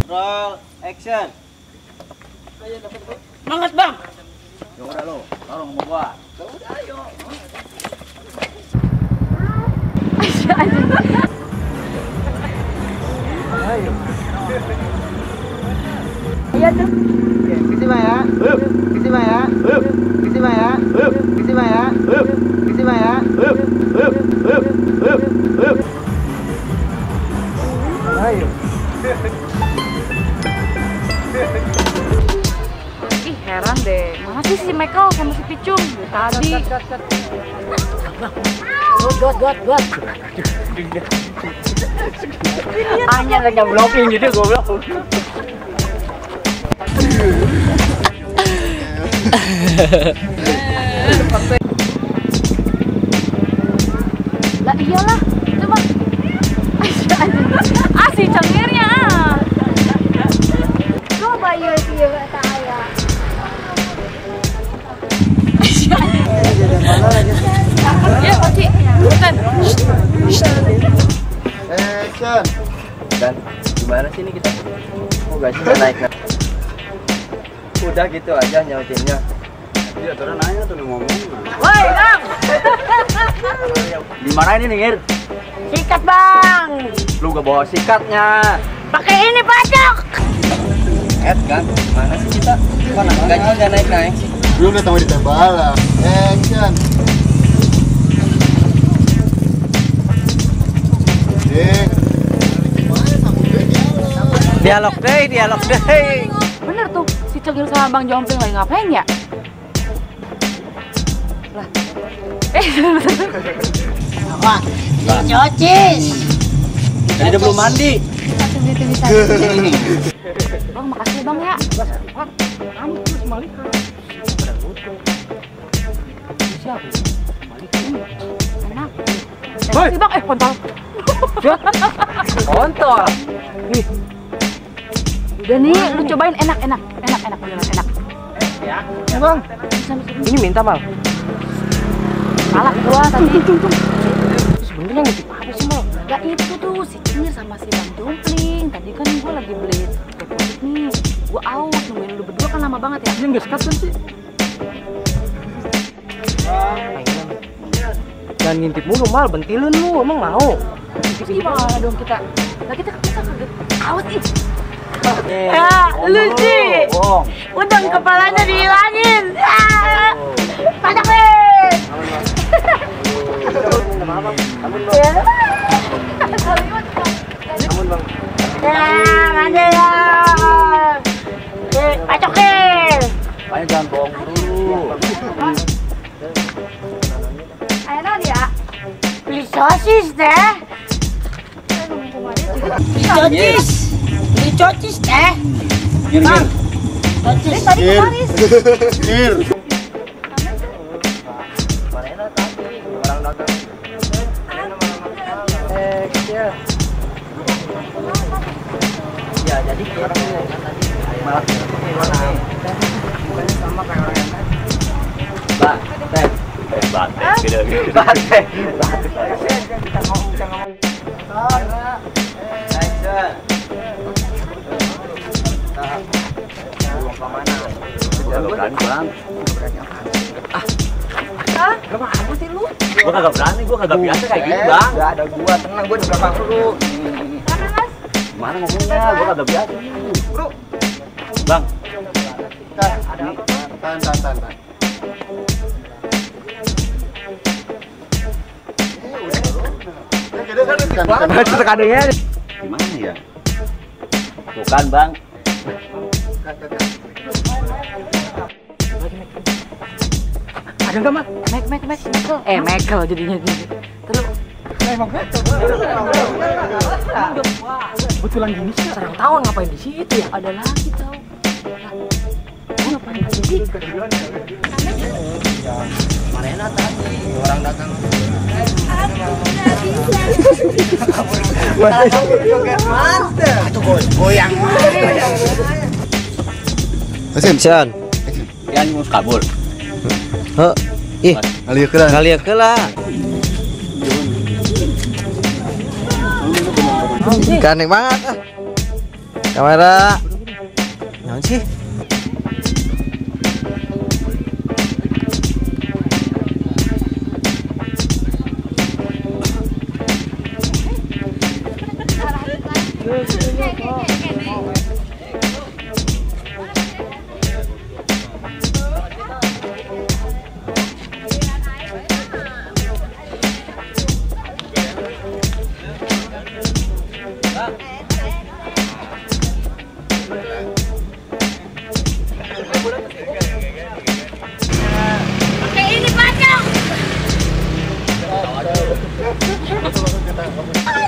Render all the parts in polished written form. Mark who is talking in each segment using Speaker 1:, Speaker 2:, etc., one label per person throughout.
Speaker 1: Roll, action.
Speaker 2: Semangat bang.
Speaker 1: Ya udah lo, tolong sama gua. Ya udah ayo. Ayo.
Speaker 2: Iya tuh.
Speaker 1: Oke, kisi Maya. Kisi Maya. Kisi Maya. Kisi Maya. Kisi Maya. Ayo.
Speaker 2: Ih heran deh, mana sih si Michael sama si Picung tadi? God.
Speaker 1: Hanya lagi blocking gitu goblok.
Speaker 2: Lah iyalah, itu mah. Si cengirnya.
Speaker 3: Coba iya dia saya.
Speaker 2: Ya, Oci. Bukan.
Speaker 1: Action. Dan gimana sih ini kita? Oh gak sih naik? Udah gitu aja nyautinnya. Dia tuh nanya tuh ngomong.
Speaker 2: Woi, Bang.
Speaker 1: Di mana ini Ngir?
Speaker 2: Sikat, Bang.
Speaker 1: Lu gak bawa sikatnya.
Speaker 2: Pakai ini pacok.
Speaker 1: Kan? Mana sih kita? Mana gaji nggak naik sih?
Speaker 4: Belum datang di tebal. Action.
Speaker 1: Dialog deh.
Speaker 2: Bener tuh, si Cengir sama Bang Jompling lagi ngapain ya? Lah.
Speaker 3: Wah, cocis.
Speaker 1: Tadi dia belum mandi.
Speaker 2: Bang, makasih Bang ya. Siapa? Enak. Makasih Bang, kontol.
Speaker 1: Kontol.
Speaker 2: Nih. Udah nih, lu cobain enak beneran enak.
Speaker 1: Ya Bang. Ini minta mal.
Speaker 2: Salah gua tadi.
Speaker 1: Sebenarnya ngintip apa sih mal?
Speaker 2: Gak itu tuh, si Cengir sama si Bang Jompling. Tadi kan gua lagi beli deposit nih. Gua out, nungguin lu berdua kan lama banget ya.
Speaker 1: Ini nggak sekat kan sih? Jangan ngintip mulu mal, bentilin lu, emang mau?
Speaker 2: Terus gimana dong kita? Nah kita kaget. Awas ih. Lu sih. Udang kepalanya dihilangin. Padakin.
Speaker 1: Amun bang.
Speaker 2: Mana ya? Pacokin.
Speaker 1: Makanya jangan bohong dulu.
Speaker 2: Ayo dia. Beli sosis deh. Beli sosis deh.
Speaker 1: Bang.
Speaker 2: Sosis tadi kemarin.
Speaker 4: Ir.
Speaker 1: Orang dagang. Ya jadi orang malah sama kayak orang yang tadi. Bate. Kita ngomong. Action. Kemana? Berani bang. Gak apa sih lu? Gua kagak berani, gua kagak biasa kayak gini bang. Gak ada gua, tenang gua di belakang lu. Gimana ngomongnya? Gua kagak biasa nih. Bro. Bang.
Speaker 4: Tahan.
Speaker 1: Kadangnya gimana ya? Bukan bang. Ada nggak mak?
Speaker 2: Michael. Michael jadinya gini. Terus.
Speaker 1: Betulan gini sih.
Speaker 2: Serang tahun ngapain di situ ya? Ada lagi tau. Ngapain di situ?
Speaker 1: Marena tadi orang dagang. Mantap. Itu goyang.
Speaker 4: Action.
Speaker 1: Yang mus kabul.
Speaker 4: Kali kela.
Speaker 1: Gandeng banget ah.
Speaker 4: Kamera. Naon sih?
Speaker 2: Oke, ini panjang.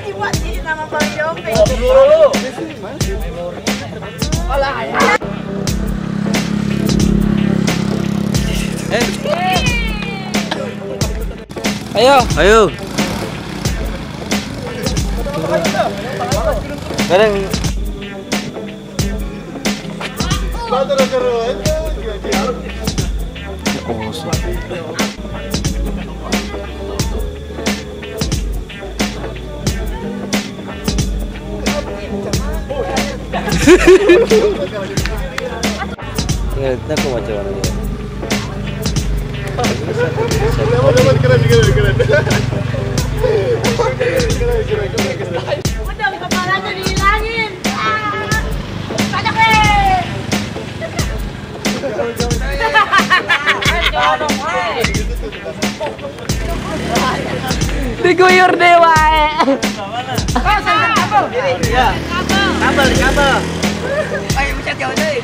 Speaker 2: Dibuat ini nama Bang Yopi.
Speaker 4: Ayo. Ayo. Bareng. Tinggal kita aku macam mana dia.
Speaker 2: Udah kepalanya dihilangin. Banyak deh. Diguyur dewa.
Speaker 1: Kabel.
Speaker 5: Ayo bisa jauh deh.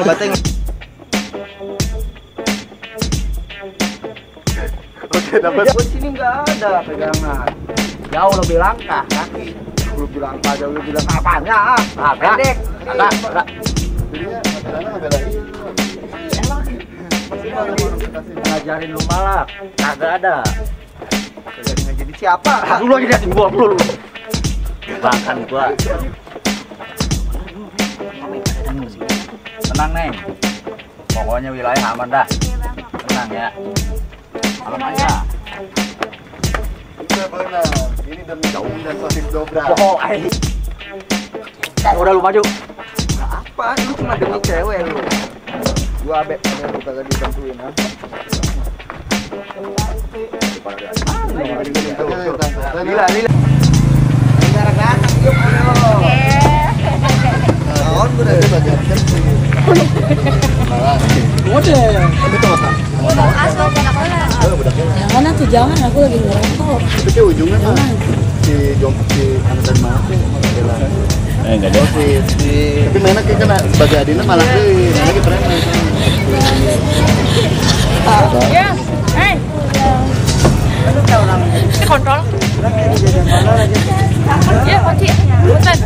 Speaker 4: Bateng. Oke, dapat.
Speaker 1: Buat sini nggak ada pegangan. Jauh lebih langka kaki. Lu bilang apa? Jauh lebih langka apanya? Pendek. Agak.
Speaker 4: Jadinya masalahnya ngebelain.
Speaker 1: Ngajarin lu balap. Kagak ada.
Speaker 5: Jadi siapa?
Speaker 1: Lu lagi liatin gua dulu. Bahkan gua. Tenang, Neng. Pokoknya wilayah aman dah. Tenang ya. Aman aja.
Speaker 4: Iya benar. Ini demi daun dan sosis dobrak.
Speaker 1: Oh, udah lu maju.
Speaker 5: Apa? Lu cuma demi cewek lu.
Speaker 4: Gua abek lu kagak dibantuin ha.
Speaker 5: Lila. Gara-gara yuk ayo. Naon bener bagian sih.
Speaker 2: Jangan tuh, jangan, aku lagi ngerokok.
Speaker 4: Itu kayak ujungnya mah si jongkok si anak dan mama
Speaker 1: Enggak ada.
Speaker 4: tapi mana kayak kena sebagai adina malah deh lagi preman.
Speaker 2: Ya, kontrol. Ya, kunci. Bukan.